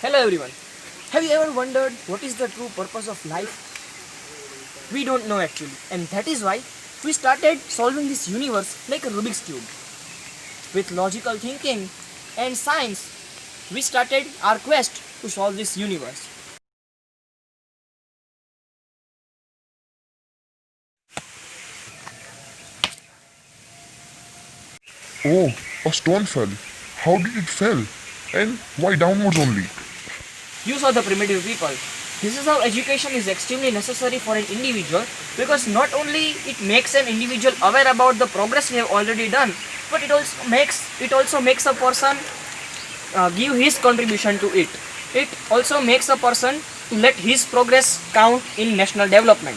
Hello everyone. Have you ever wondered what is the true purpose of life? We don't know actually, and that is why we started solving this universe like a Rubik's Cube. With logical thinking and science, we started our quest to solve this universe. Oh, a stone fell. How did it fell? And why downwards only? You saw the primitive people. This is how education is extremely necessary for an individual because not only it makes an individual aware about the progress we have already done, but it also makes a person give his contribution to it. It also makes a person to let his progress count in national development.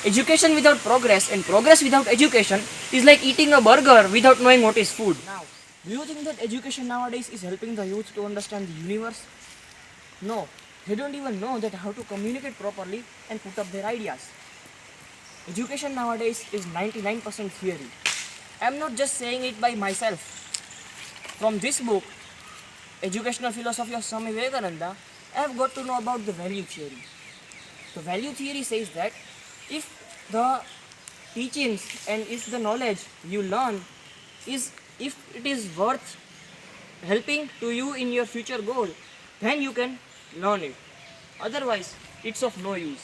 Education without progress and progress without education is like eating a burger without knowing what is food. Now, do you think that education nowadays is helping the youth to understand the universe? No, they don't even know that how to communicate properly and put up their ideas. Education nowadays is 99% theory. I'm not just saying it by myself. From this book, Educational Philosophy of Swami Vivekananda, I have got to know about the value theory. The value theory says that if the teachings and if the knowledge you learn is if it is worth helping to you in your future goal, then you can learn it. Otherwise, it's of no use.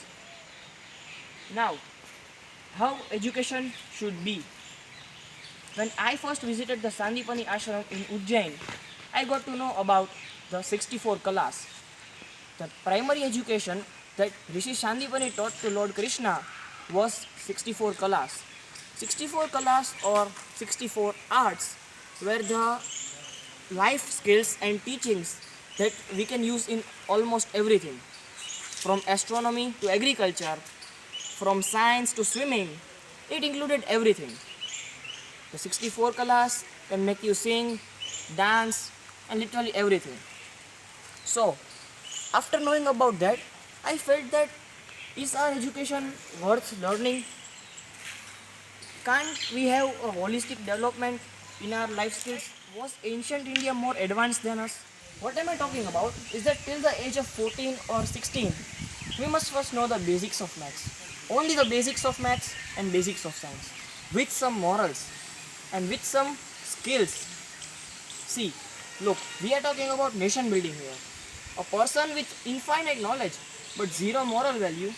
Now, how education should be. When I first visited the Sandipani ashram in Ujjain, I got to know about the 64 kalas. The primary education that Rishi Sandipani taught to Lord Krishna was 64 kalas. 64 kalas or 64 arts were the life skills and teachings that we can use in almost everything. From astronomy to agriculture, from science to swimming, it included everything. The 64 kalas can make you sing, dance, and literally everything. So, after knowing about that, I felt that is our education worth learning? Can't we have a holistic development in our life skills? Was ancient India more advanced than us? What am I talking about is that till the age of 14 or 16, we must first know the basics of maths. Only the basics of maths and basics of science. With some morals and with some skills. See, look, we are talking about nation building here. A person with infinite knowledge but zero moral value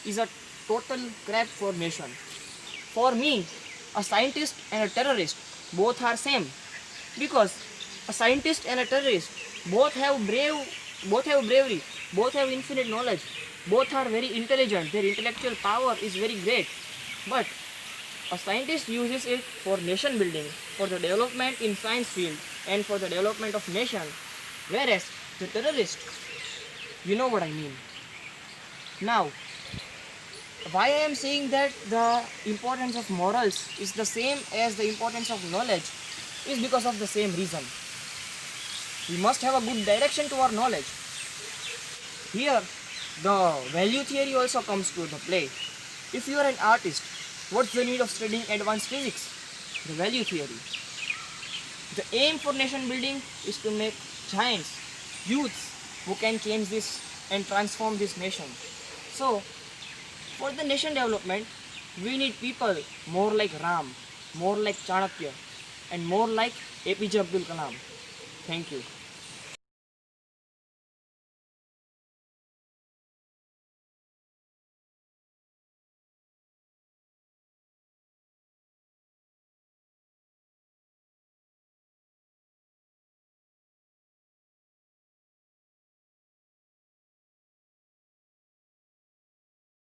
is a total crap for nation. For me, a scientist and a terrorist both are same because a scientist and a terrorist both have bravery, both have infinite knowledge, both are very intelligent, their intellectual power is very great. But a scientist uses it for nation building, for the development in science field and for the development of nation. Whereas the terrorist, you know what I mean. Now, why I am saying that the importance of morals is the same as the importance of knowledge is because of the same reason. We must have a good direction to our knowledge. Here, the value theory also comes to the play. If you are an artist, what's the need of studying advanced physics? The value theory. The aim for nation building is to make giants, youths who can change this and transform this nation. So, for the nation development, we need people more like Ram, more like Chanakya, and more like APJ Abdul Kalam. Thank you.